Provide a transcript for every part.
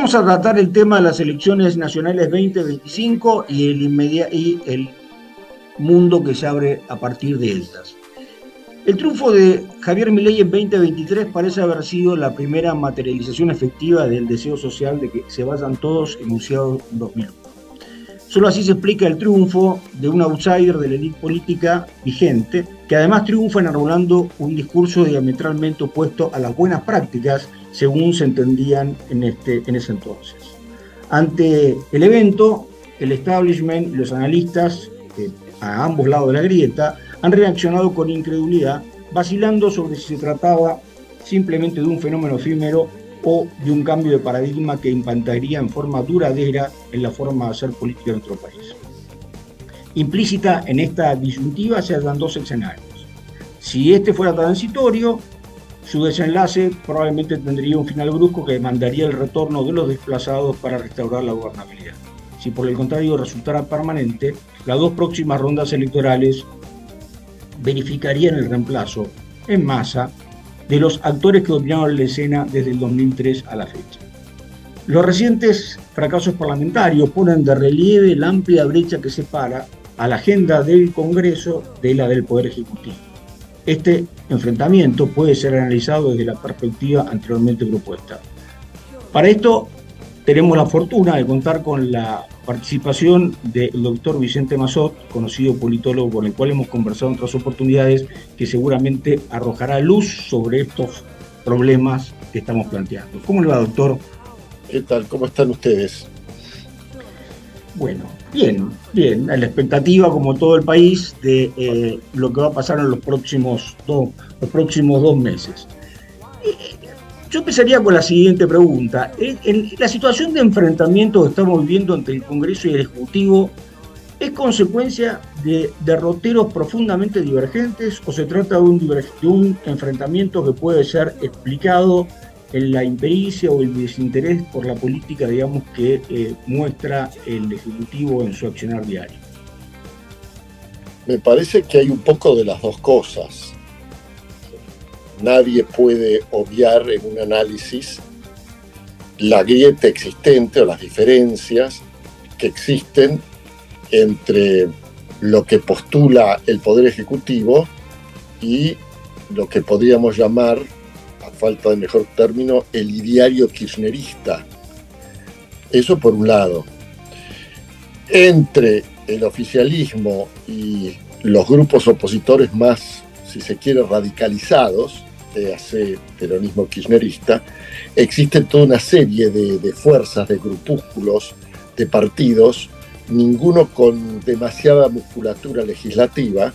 Vamos a tratar el tema de las elecciones nacionales 2025 y el mundo que se abre a partir de ellas. El triunfo de Javier Milei en 2023 parece haber sido la primera materialización efectiva del deseo social de que se vayan todos, enunciado en 2001. Solo así se explica el triunfo de un outsider de la élite política vigente, que además triunfa enarbolando un discurso diametralmente opuesto a las buenas prácticas según se entendían en ese entonces. Ante el evento, el establishment y los analistas, a ambos lados de la grieta, han reaccionado con incredulidad, vacilando sobre si se trataba simplemente de un fenómeno efímero o de un cambio de paradigma que impactaría en forma duradera en la forma de hacer política en nuestro país. Implícita en esta disyuntiva se hallan dos escenarios. Si este fuera transitorio, su desenlace probablemente tendría un final brusco que demandaría el retorno de los desplazados para restaurar la gobernabilidad. Si por el contrario resultara permanente, las dos próximas rondas electorales verificarían el reemplazo en masa de los actores que dominaron la escena desde el 2003 a la fecha. Los recientes fracasos parlamentarios ponen de relieve la amplia brecha que separa a la agenda del Congreso de la del Poder Ejecutivo. Este enfrentamiento puede ser analizado desde la perspectiva anteriormente propuesta. Para esto tenemos la fortuna de contar con la participación del doctor Vicente Massot, conocido politólogo con el cual hemos conversado en otras oportunidades, que seguramente arrojará luz sobre estos problemas que estamos planteando. ¿Cómo le va, doctor? ¿Qué tal? ¿Cómo están ustedes? Bueno, bien. A la expectativa, como todo el país, de lo que va a pasar en los próximos dos meses. Yo empezaría con la siguiente pregunta. ¿La situación de enfrentamiento que estamos viviendo entre el Congreso y el Ejecutivo es consecuencia de derroteros profundamente divergentes o se trata de un enfrentamiento que puede ser explicado en la impericia o el desinterés por la política, digamos, que muestra el Ejecutivo en su accionar diario? Me parece que hay un poco de las dos cosas. Nadie puede obviar en un análisis la grieta existente o las diferencias que existen entre lo que postula el Poder Ejecutivo y lo que podríamos llamar, a falta de mejor término, el ideario kirchnerista. Eso por un lado. Entre el oficialismo y los grupos opositores más, si se quiere, radicalizados, hace peronismo kirchnerista, existe toda una serie de fuerzas, de grupúsculos, de partidos, ninguno con demasiada musculatura legislativa,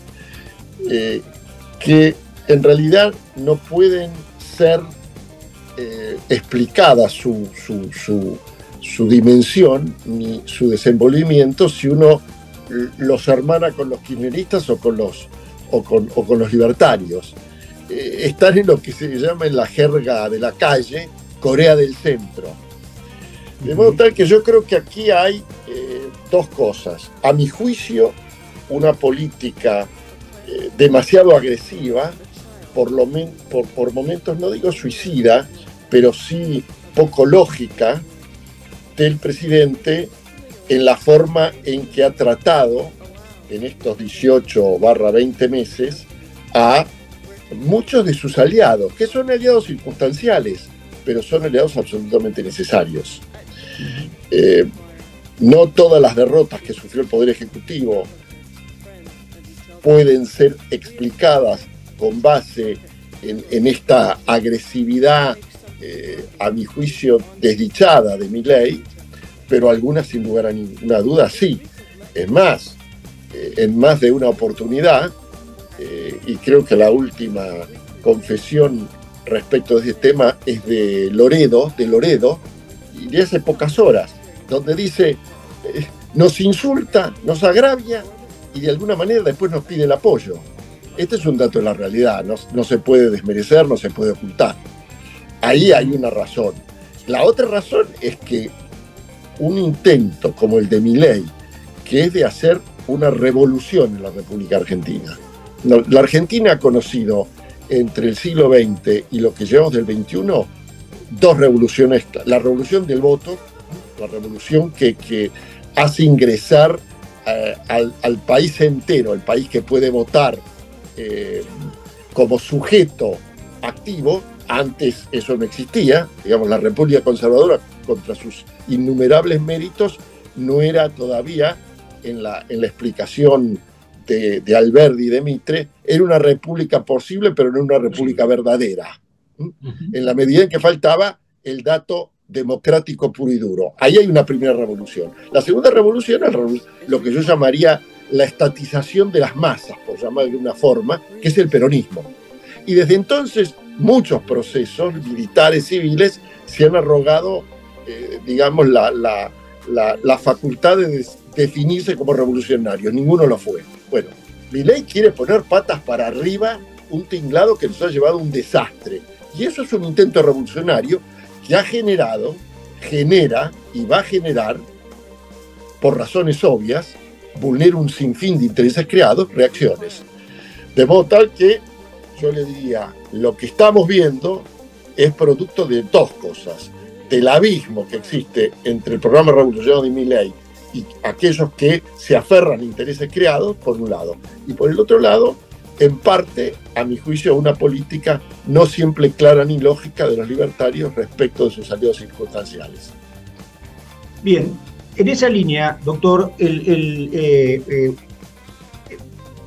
que en realidad no pueden ser explicadas su dimensión ni su desenvolvimiento si uno los hermana con los kirchneristas o con los libertarios. Están en lo que se llama en la jerga de la calle Corea del Centro. De modo tal que yo creo que aquí hay dos cosas. A mi juicio, una política demasiado agresiva, por momentos, no digo suicida, pero sí poco lógica del presidente en la forma en que ha tratado en estos 18/20 meses a muchos de sus aliados, que son aliados circunstanciales, pero son aliados absolutamente necesarios. No todas las derrotas que sufrió el Poder Ejecutivo pueden ser explicadas con base en esta agresividad, a mi juicio, desdichada de Milei, pero algunas, sin lugar a ninguna duda, sí. Es más, en más de una oportunidad, y creo que la última confesión respecto de este tema es de Loredo, y de hace pocas horas, donde dice, nos insulta, nos agravia, y de alguna manera después nos pide el apoyo. Este es un dato de la realidad, no se puede desmerecer, no se puede ocultar. Ahí hay una razón. La otra razón es que un intento como el de Milei, que es de hacer una revolución en la República Argentina. La Argentina ha conocido entre el siglo XX y lo que llevamos del XXI dos revoluciones, la revolución del voto, la revolución que hace ingresar al país entero, el país que puede votar como sujeto activo. Antes eso no existía, digamos, la República Conservadora, contra sus innumerables méritos, no era todavía, en la explicación de Alberdi y de Mitre, era una república posible, pero no una república verdadera, en la medida en que faltaba el dato democrático puro y duro. Ahí hay una primera revolución. La segunda revolución es lo que yo llamaría la estatización de las masas, por llamar de una forma, que es el peronismo. Y desde entonces muchos procesos militares, civiles, se han arrogado, digamos, la facultad de definirse como revolucionarios. Ninguno lo fue. Bueno, Milei quiere poner patas para arriba un tinglado que nos ha llevado a un desastre. Y eso es un intento revolucionario que genera y va a generar, por razones obvias, vulnera un sinfín de intereses creados, reacciones. De modo tal que yo le diría, lo que estamos viendo es producto de dos cosas: del abismo que existe entre el programa revolucionario de Milei y aquellos que se aferran a intereses creados, por un lado, y por el otro lado, en parte, a mi juicio, una política no siempre clara ni lógica de los libertarios respecto de sus aliados circunstanciales. Bien, en esa línea, doctor,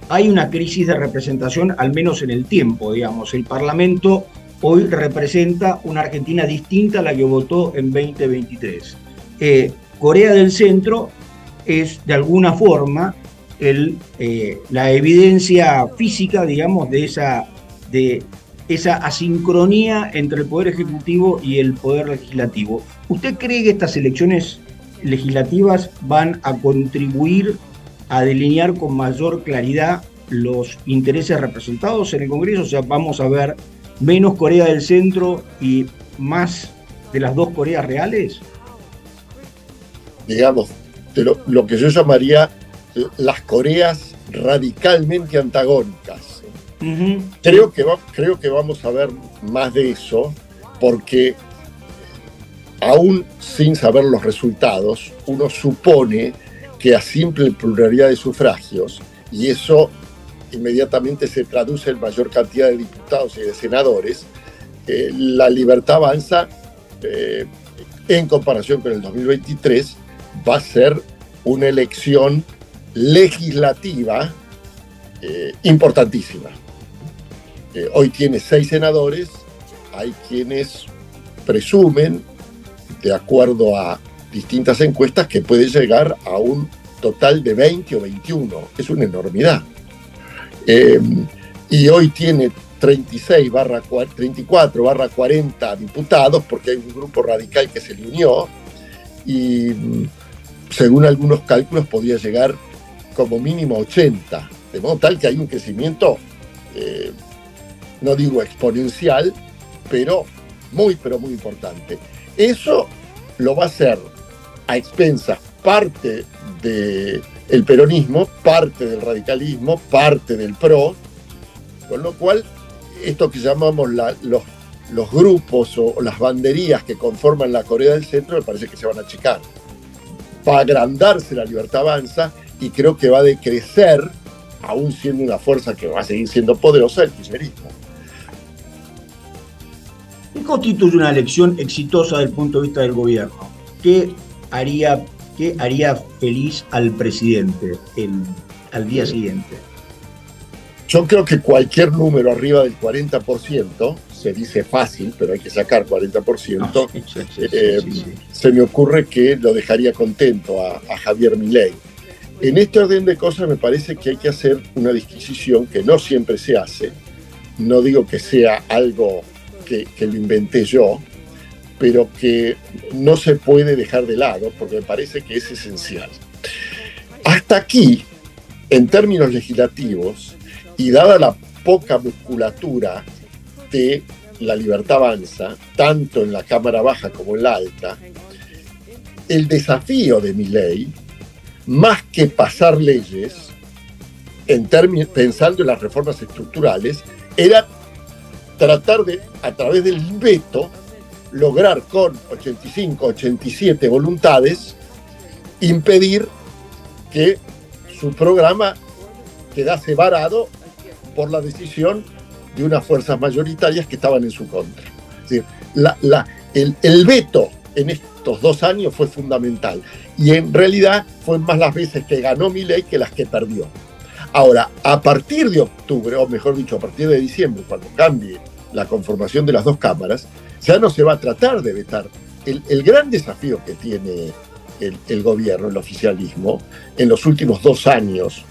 hay una crisis de representación, al menos en el tiempo, digamos. El Parlamento hoy representa una Argentina distinta a la que votó en 2023. Corea del Centro es, de alguna forma, la evidencia física, digamos, de esa asincronía entre el Poder Ejecutivo y el Poder Legislativo. ¿Usted cree que estas elecciones legislativas van a contribuir a delinear con mayor claridad los intereses representados en el Congreso? O sea, vamos a ver menos Corea del Centro y más de las dos Coreas reales. Digamos, de lo que yo llamaría las Coreas radicalmente antagónicas. Uh-huh. Creo que vamos a ver más de eso, porque aún sin saber los resultados, uno supone que a simple pluralidad de sufragios, y eso inmediatamente se traduce en mayor cantidad de diputados y de senadores, la Libertad Avanza, en comparación con el 2023, va a ser una elección legislativa importantísima. Hoy tiene 6 senadores, hay quienes presumen, de acuerdo a distintas encuestas, que puede llegar a un total de 20 o 21. Es una enormidad. Y hoy tiene 34/40 diputados, porque hay un grupo radical que se le unió, y según algunos cálculos podría llegar como mínimo a 80, de modo tal que hay un crecimiento, no digo exponencial, pero muy importante. Eso lo va a hacer a expensas parte del peronismo, parte del radicalismo, parte del PRO, con lo cual esto que llamamos los grupos o las banderías que conforman la Corea del Centro, me parece que se van a achicar. Va a agrandarse la Libertad Avanza y creo que va a decrecer, aún siendo una fuerza que va a seguir siendo poderosa, el kirchnerismo. ¿Qué constituye una elección exitosa desde el punto de vista del gobierno? ¿Qué haría feliz al presidente al día siguiente? Yo creo que cualquier número arriba del 40%, se dice fácil, pero hay que sacar 40%, sí. Se me ocurre que lo dejaría contento a Javier Milei. En este orden de cosas me parece que hay que hacer una disquisición que no siempre se hace. No digo que sea algo que lo inventé yo, pero que no se puede dejar de lado porque me parece que es esencial. Hasta aquí, en términos legislativos, y dada la poca musculatura de la Libertad Avanza, tanto en la Cámara Baja como en la Alta, el desafío de Milei, más que pasar leyes, pensando en las reformas estructurales, era tratar de, a través del veto, lograr con 85, 87 voluntades impedir que su programa quedase varado por la decisión de unas fuerzas mayoritarias que estaban en su contra. Es decir, el veto en estos 2 años fue fundamental, y en realidad fue más las veces que ganó Milei que las que perdió. Ahora, a partir de octubre, o mejor dicho, a partir de diciembre, cuando cambie la conformación de las 2 cámaras, ya no se va a tratar de vetar. El gran desafío que tiene el gobierno, el oficialismo, en los últimos 2 años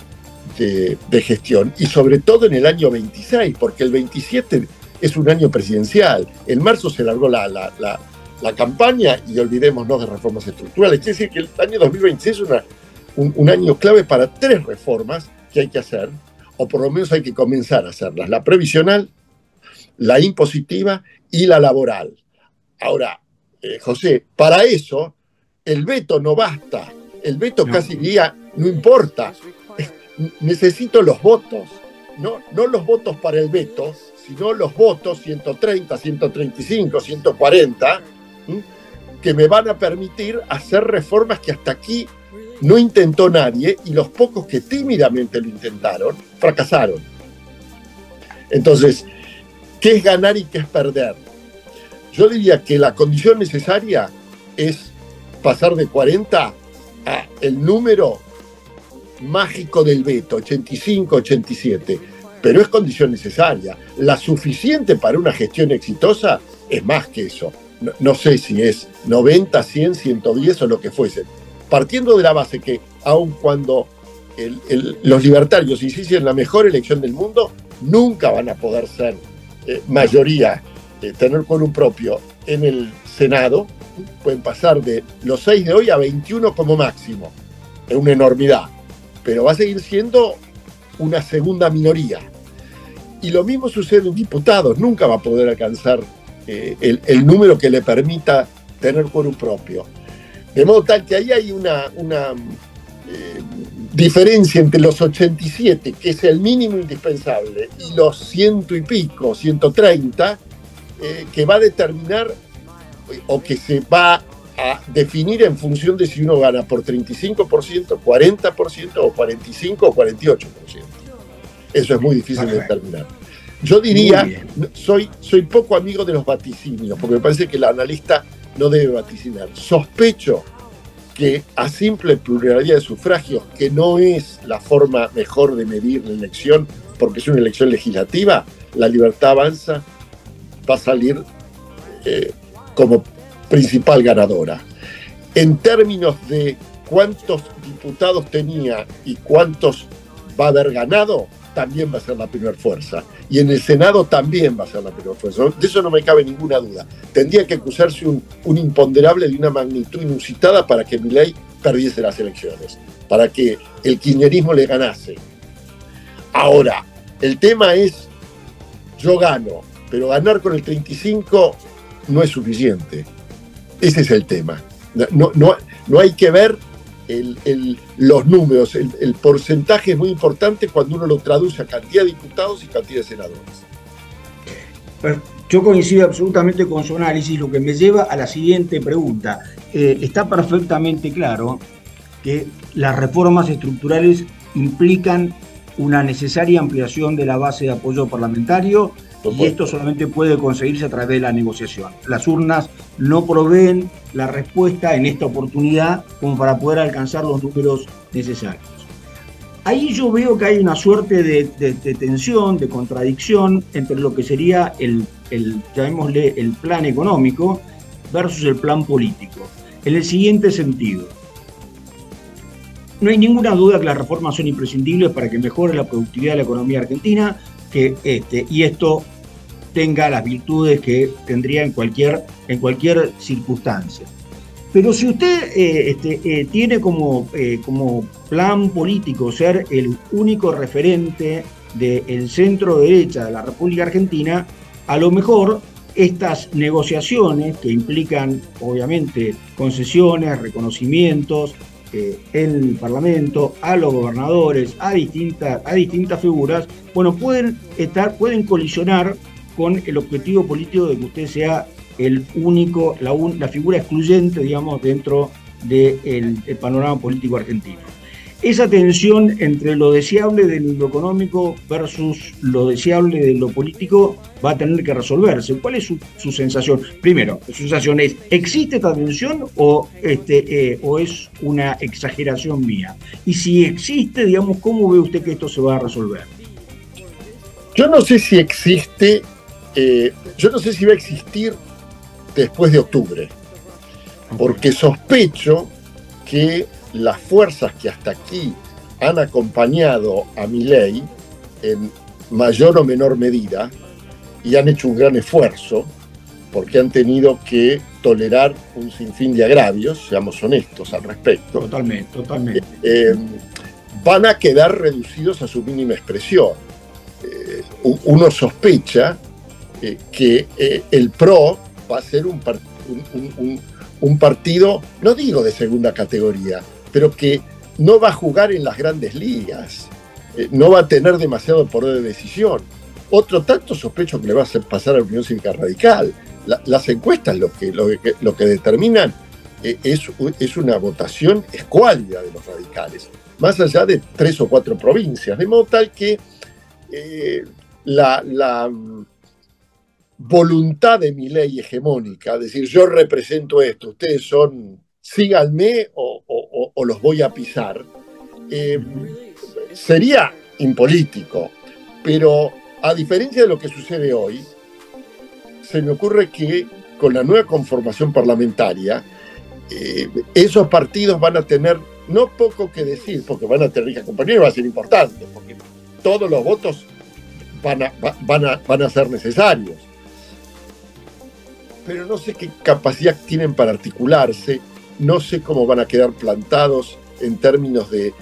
de gestión, y sobre todo en el año 26, porque el 27 es un año presidencial. En marzo se largó la campaña, y olvidémonos de reformas estructurales. Quiere decir que el año 2026 es un año clave para 3 reformas que hay que hacer, o por lo menos hay que comenzar a hacerlas: la previsional, la impositiva y la laboral. Ahora, José, para eso el veto no basta. El veto casi diría, no importa, necesito los votos, no los votos para el veto, sino los votos 130, 135, 140, que me van a permitir hacer reformas que hasta aquí no intentó nadie, y los pocos que tímidamente lo intentaron, fracasaron. Entonces, ¿qué es ganar y qué es perder? Yo diría que la condición necesaria es pasar de 40 a el número mágico del veto, 85, 87. Pero es condición necesaria. La suficiente para una gestión exitosa es más que eso. No sé si es 90, 100, 110 o lo que fuese. Partiendo de la base que, aun cuando los libertarios hiciesen la mejor elección del mundo, nunca van a poder ser mayoría, tener quórum propio en el Senado. Pueden pasar de los 6 de hoy a 21 como máximo. Es una enormidad. Pero va a seguir siendo una segunda minoría. Y lo mismo sucede en diputados. Nunca va a poder alcanzar el número que le permita tener quórum propio. De modo tal que ahí hay una diferencia entre los 87, que es el mínimo indispensable, y los 100 y pico, 130, que va a determinar, o que se va a definir en función de si uno gana por 35%, 40% o 45% o 48%. Eso es muy difícil de determinar. Yo diría, soy poco amigo de los vaticinios, porque me parece que el analista no debe vaticinar. Sospecho que a simple pluralidad de sufragios, que no es la forma mejor de medir la elección, porque es una elección legislativa, la Libertad Avanza va a salir como principal ganadora. En términos de cuántos diputados tenía y cuántos va a haber ganado, también va a ser la primera fuerza. Y en el Senado también va a ser la primera fuerza. De eso no me cabe ninguna duda. Tendría que acusarse un imponderable de una magnitud inusitada para que Milei perdiese las elecciones, para que el kirchnerismo le ganase. Ahora, el tema es, yo gano, pero ganar con el 35 no es suficiente. Ese es el tema. No hay que ver los números. El porcentaje es muy importante cuando uno lo traduce a cantidad de diputados y cantidad de senadores. Yo coincido absolutamente con su análisis, lo que me lleva a la siguiente pregunta. Está perfectamente claro que las reformas estructurales implican una necesaria ampliación de la base de apoyo parlamentario, y esto solamente puede conseguirse a través de la negociación. Las urnas no proveen la respuesta en esta oportunidad como para poder alcanzar los números necesarios. Ahí yo veo que hay una suerte de tensión, de contradicción entre lo que sería llamémosle, el plan económico versus el plan político. En el siguiente sentido: no hay ninguna duda que las reformas son imprescindibles para que mejore la productividad de la economía argentina, y esto tenga las virtudes que tendría en cualquier circunstancia. Pero si usted tiene como plan político ser el único referente del centro derecha de la República Argentina, a lo mejor estas negociaciones, que implican obviamente concesiones, reconocimientos en el Parlamento, a los gobernadores, a distintas figuras, bueno, pueden colisionar con el objetivo político de que usted sea la figura excluyente, digamos, dentro del panorama político argentino. Esa tensión entre lo deseable de lo económico versus lo deseable de lo político va a tener que resolverse. ¿Cuál es su sensación? Primero, su sensación es, ¿existe esta tensión o es una exageración mía? Y si existe, digamos, ¿cómo ve usted que esto se va a resolver? Yo no sé si existe, yo no sé si va a existir después de octubre, porque sospecho que las fuerzas que hasta aquí han acompañado a Milei en mayor o menor medida y han hecho un gran esfuerzo porque han tenido que tolerar un sinfín de agravios, seamos honestos al respecto. Totalmente. Van a quedar reducidos a su mínima expresión. Uno sospecha que el PRO va a ser un partido, no digo de segunda categoría, pero que no va a jugar en las grandes ligas, no va a tener demasiado poder de decisión. Otro tanto sospecho que le va a hacer pasar a la Unión Cívica Radical. Las encuestas lo que determinan es una votación escuálida de los radicales, más allá de 3 o 4 provincias, de modo tal que la voluntad de Milei hegemónica, decir yo represento esto, ustedes síganme o los voy a pisar, sería impolítico, pero a diferencia de lo que sucede hoy, se me ocurre que con la nueva conformación parlamentaria, esos partidos van a tener no poco que decir, porque van a tener que acompañar y va a ser importante, porque todos los votos van a ser necesarios. Pero no sé qué capacidad tienen para articularse, no sé cómo van a quedar plantados en términos de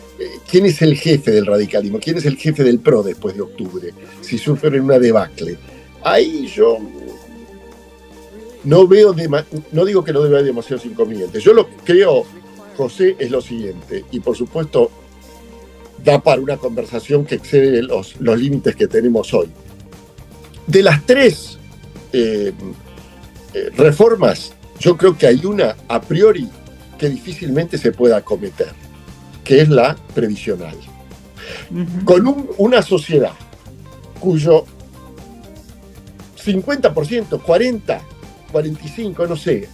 quién es el jefe del radicalismo, quién es el jefe del PRO después de octubre, si sufren una debacle. Ahí yo no digo que no debe haber demasiados inconvenientes. Yo lo que creo, José, es lo siguiente, y por supuesto da para una conversación que excede los límites que tenemos hoy. De las 3 reformas, yo creo que hay una a priori que difícilmente se pueda acometer, que es la previsional. Con una sociedad cuyo 50%, 40%, 45%, no sé,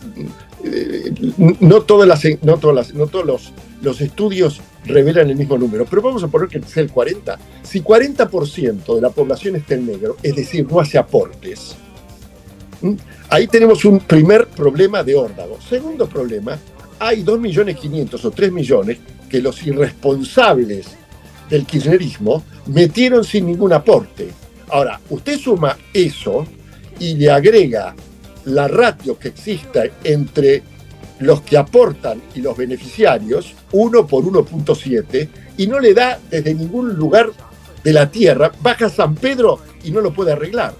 no todos los estudios revelan el mismo número, pero vamos a poner que sea el 40%. Si 40% de la población está en negro, es decir, no hace aportes, ahí tenemos un primer problema de órdago. Segundo problema, hay 2.500.000 o 3 millones que los irresponsables del kirchnerismo metieron sin ningún aporte. Ahora, usted suma eso y le agrega la ratio que exista entre los que aportan y los beneficiarios, 1 por 1.7, y no le da desde ningún lugar de la tierra, baja San Pedro y no lo puede arreglar.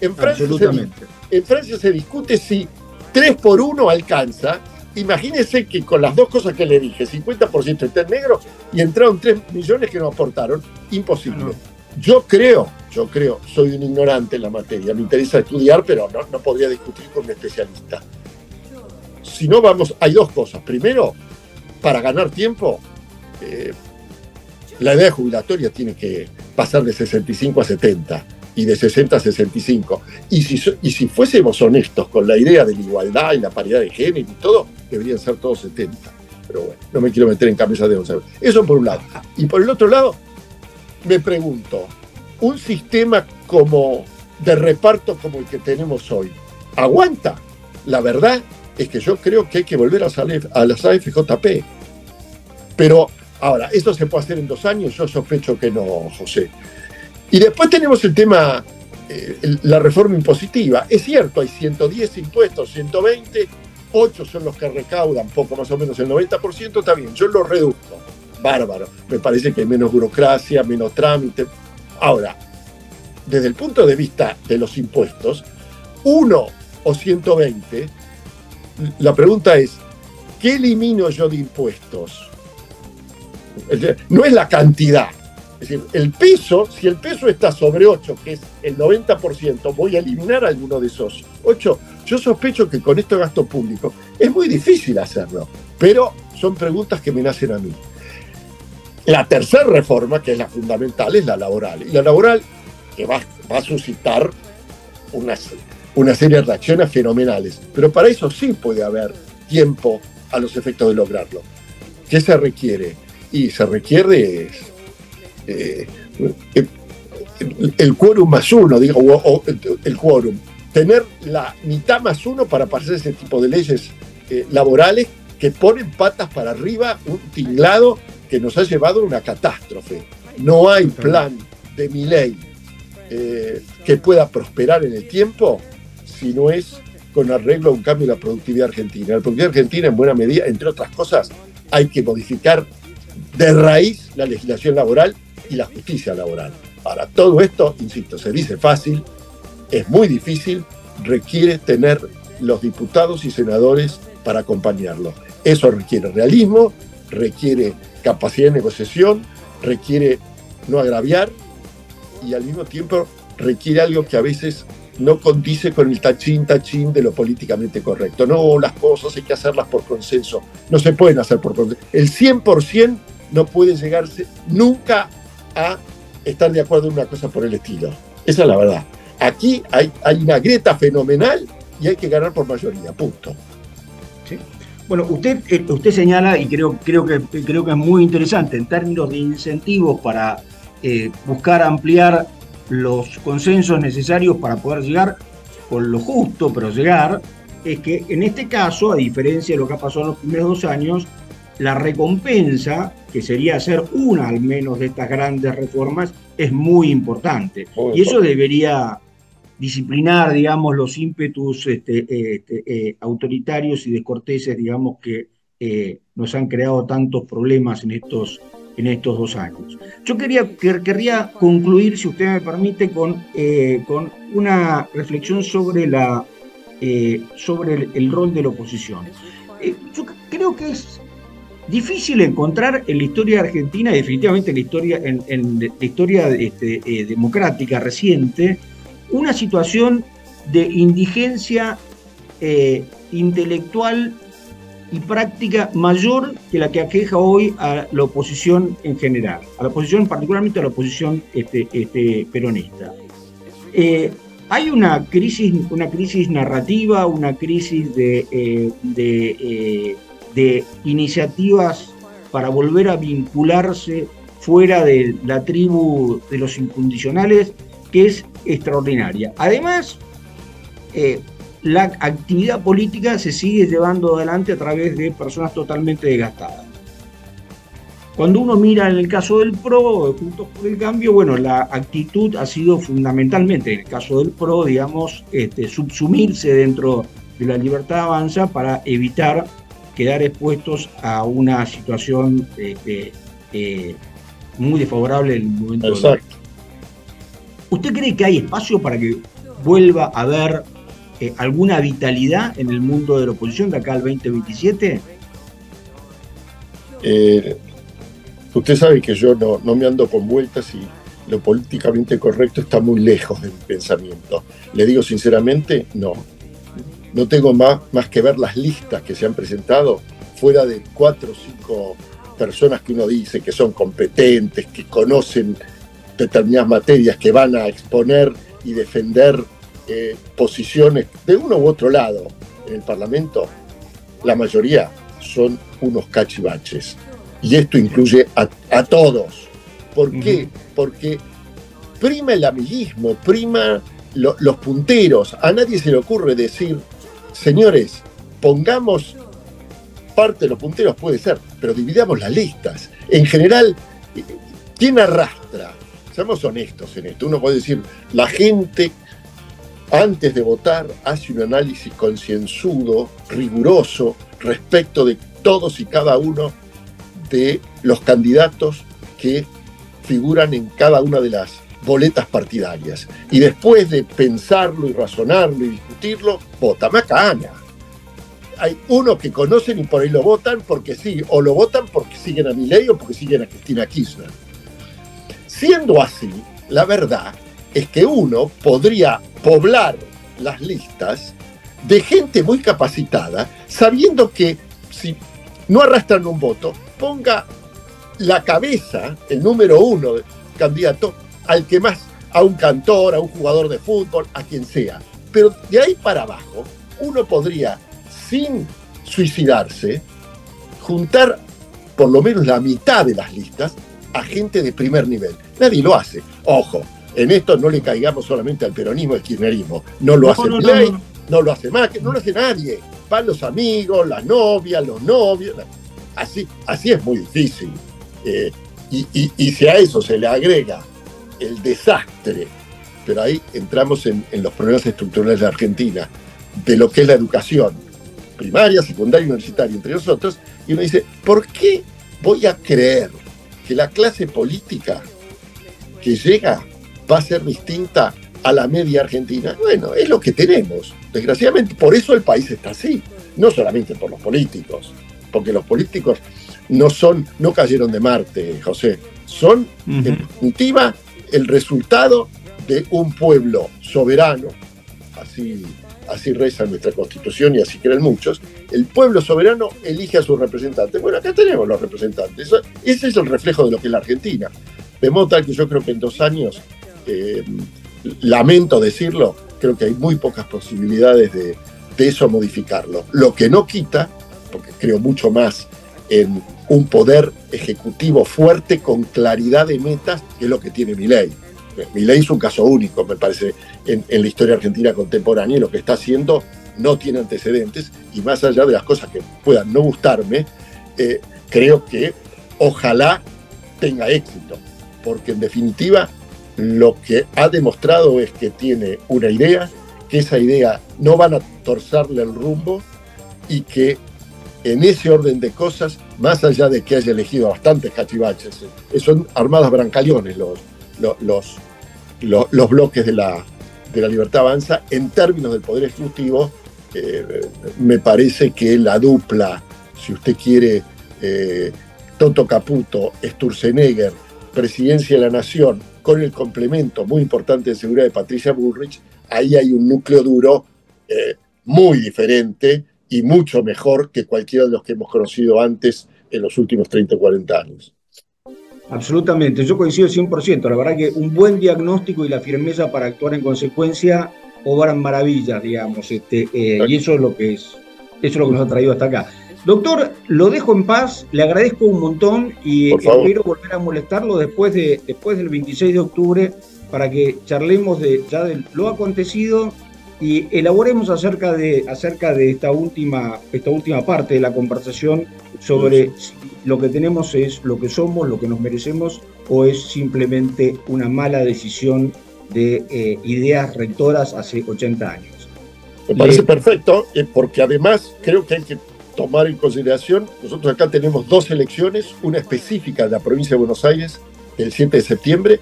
En Francia se discute si 3 por 1 alcanza. Imagínense que con las dos cosas que le dije, 50% está en negro y entraron 3 millones que no aportaron, imposible. No. Yo creo, soy un ignorante en la materia, me interesa estudiar, pero no podría discutir con un especialista. Si no vamos, hay 2 cosas. Primero, para ganar tiempo, la edad jubilatoria tiene que pasar de 65 a 70 y de 60 a 65. Y si fuésemos honestos con la idea de la igualdad y la paridad de género y todo, deberían ser todos 70. Pero bueno, no me quiero meter en cabeza de 11. Eso por un lado. Y por el otro lado, me pregunto, un sistema de reparto como el que tenemos hoy, ¿aguanta? La verdad es que yo creo que hay que volver a las AFJP. Pero ahora, ¿esto se puede hacer en 2 años? Yo sospecho que no, José. Y después tenemos el tema, la reforma impositiva. Es cierto, hay 110 impuestos, 120, 8 son los que recaudan poco más o menos el 90%, está bien, yo lo reduzco. Bárbaro, me parece que hay menos burocracia, menos trámite. Ahora, desde el punto de vista de los impuestos, 1 o 120, la pregunta es, ¿qué elimino yo de impuestos? No es la cantidad. Es decir, el peso, si el peso está sobre 8, que es el 90%, voy a eliminar alguno de esos 8. Yo sospecho que con esto de gasto público es muy difícil hacerlo, pero son preguntas que me nacen a mí. La tercera reforma, que es la fundamental, es la laboral. Y la laboral que va a suscitar una serie de reacciones fenomenales. Pero para eso sí puede haber tiempo a los efectos de lograrlo. ¿Qué se requiere? Y se requiere el quórum más uno, digo, o el quórum. Tener la mitad más uno para pasar ese tipo de leyes laborales que ponen patas para arriba un tinglado que nos ha llevado a una catástrofe. No hay plan de Milei que pueda prosperar en el tiempo si no es con arreglo a un cambio de la productividad argentina. La productividad argentina, en buena medida, entre otras cosas, hay que modificar de raíz la legislación laboral y la justicia laboral. Ahora, todo esto, insisto, se dice fácil, es muy difícil, requiere tener los diputados y senadores para acompañarlo. Eso requiere realismo, requiere capacidad de negociación, requiere no agraviar y al mismo tiempo requiere algo que a veces no condice con el tachín de lo políticamente correcto. No, las cosas hay que hacerlas por consenso. No se pueden hacer por consenso. El 100% no puede llegarse nunca a estar de acuerdo en una cosa por el estilo. Esa es la verdad. Aquí hay una grieta fenomenal y hay que ganar por mayoría, punto. Sí. Bueno, usted señala, y creo que es muy interesante, en términos de incentivos para buscar ampliar los consensos necesarios para poder llegar con lo justo, pero llegar, es que en este caso, a diferencia de lo que ha pasado en los primeros 2 años, la recompensa, que sería hacer una al menos de estas grandes reformas, es muy importante. Y eso debería disciplinar, digamos, los ímpetus autoritarios y descorteses, digamos, que nos han creado tantos problemas en estos 2 años. Yo querría concluir, si usted me permite, con una reflexión sobre el rol de la oposición. Yo creo que es difícil encontrar en la historia argentina, definitivamente en la historia democrática reciente, una situación de indigencia intelectual y práctica mayor que la que aqueja hoy a la oposición en general, a la oposición, particularmente a la oposición peronista. Hay una crisis narrativa, una crisis de iniciativas para volver a vincularse fuera de la tribu de los incondicionales, que es extraordinaria. Además, la actividad política se sigue llevando adelante a través de personas totalmente desgastadas. Cuando uno mira en el caso del PRO, Juntos por el Cambio, bueno, la actitud ha sido fundamentalmente, en el caso del PRO, digamos, subsumirse dentro de la Libertad Avanza para evitar quedar expuestos a una situación muy desfavorable en el momento. Exacto. ¿Usted cree que hay espacio para que vuelva a haber alguna vitalidad en el mundo de la oposición de acá al 2027? Usted sabe que yo no me ando con vueltas y lo políticamente correcto está muy lejos de mi pensamiento. Le digo sinceramente, no tengo más que ver las listas que se han presentado, fuera de 4 o 5 personas que uno dice que son competentes, que conocen determinadas materias, que van a exponer y defender posiciones de uno u otro lado en el Parlamento. La mayoría son unos cachivaches. Y esto incluye a todos. ¿Por qué? Porque prima el amiguismo, prima los punteros. A nadie se le ocurre decir, señores, pongamos parte de los punteros, puede ser, pero dividamos las listas. En general, ¿quién arrastra? Seamos honestos en esto. Uno puede decir, la gente antes de votar hace un análisis concienzudo, riguroso, respecto de todos y cada uno de los candidatos que figuran en cada una de las boletas partidarias. Y después de pensarlo y razonarlo y discutirlo, vota macana. Hay uno que conocen y por ahí lo votan porque sí, o lo votan porque siguen a Milei o porque siguen a Cristina Kirchner. Siendo así, la verdad es que uno podría poblar las listas de gente muy capacitada, sabiendo que si no arrastran un voto, ponga la cabeza, el número 1 candidato, al que más, a un cantor, a un jugador de fútbol, a quien sea. Pero de ahí para abajo, uno podría, sin suicidarse, juntar por lo menos la mitad de las listas a gente de primer nivel. Nadie lo hace. Ojo, en esto no le caigamos solamente al peronismo, al kirchnerismo. No lo hace Milei, no lo hace Macri, no lo hace nadie. Van los amigos, las novias, los novios. Así es muy difícil. Y si a eso se le agrega el desastre, pero ahí entramos en los problemas estructurales de Argentina, de lo que es la educación primaria, secundaria y universitaria, entre nosotros, y uno dice, ¿por qué voy a creer que la clase política que llega va a ser distinta a la media argentina? Bueno, es lo que tenemos. Desgraciadamente, por eso el país está así. No solamente por los políticos, porque los políticos no cayeron de Marte, José. Son, en definitiva, el resultado de un pueblo soberano, así reza nuestra Constitución y así creen muchos. El pueblo soberano elige a sus representantes. Bueno, acá tenemos los representantes. Ese es el reflejo de lo que es la Argentina. De modo tal que yo creo que en 2 años, lamento decirlo, creo que hay muy pocas posibilidades de eso modificarlo. Lo que no quita, porque creo mucho más en un poder ejecutivo fuerte con claridad de metas, que es lo que tiene Milei. Milei es un caso único, me parece, en la historia argentina contemporánea, y lo que está haciendo no tiene antecedentes, y más allá de las cosas que puedan no gustarme, creo que ojalá tenga éxito, porque en definitiva lo que ha demostrado es que tiene una idea, que esa idea no van a torcerle el rumbo, y que en ese orden de cosas, más allá de que haya elegido a bastantes cachivaches, son armadas brancaleones los bloques de la Libertad Avanza, en términos del Poder Ejecutivo, me parece que la dupla, si usted quiere, Toto Caputo, Sturzenegger, Presidencia de la Nación, con el complemento muy importante de seguridad de Patricia Bullrich, ahí hay un núcleo duro muy diferente y mucho mejor que cualquiera de los que hemos conocido antes en los últimos 30 o 40 años. Absolutamente, yo coincido 100%. La verdad que un buen diagnóstico y la firmeza para actuar en consecuencia obran maravillas, digamos, y eso es lo que nos ha traído hasta acá. Doctor, lo dejo en paz, le agradezco un montón y espero volver a molestarlo después del 26 de octubre para que charlemos ya de lo acontecido y elaboremos acerca de esta última parte de la conversación sobre si lo que tenemos es lo que somos, lo que nos merecemos, o es simplemente una mala decisión de ideas rectoras hace 80 años. Me parece perfecto, porque además creo que hay que tomar en consideración, nosotros acá tenemos 2 elecciones, una específica de la provincia de Buenos Aires, el 7 de septiembre,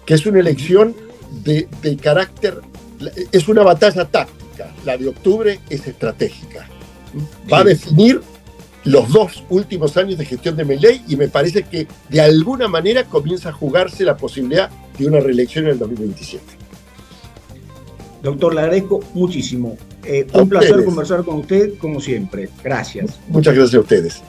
que es una elección de carácter, es una batalla táctica, la de octubre es estratégica. Va a definir los 2 últimos años de gestión de Milei, y me parece que de alguna manera comienza a jugarse la posibilidad de una reelección en el 2027. Doctor, le agradezco muchísimo. Un placer conversar con usted, como siempre. Gracias. Muchas gracias a ustedes.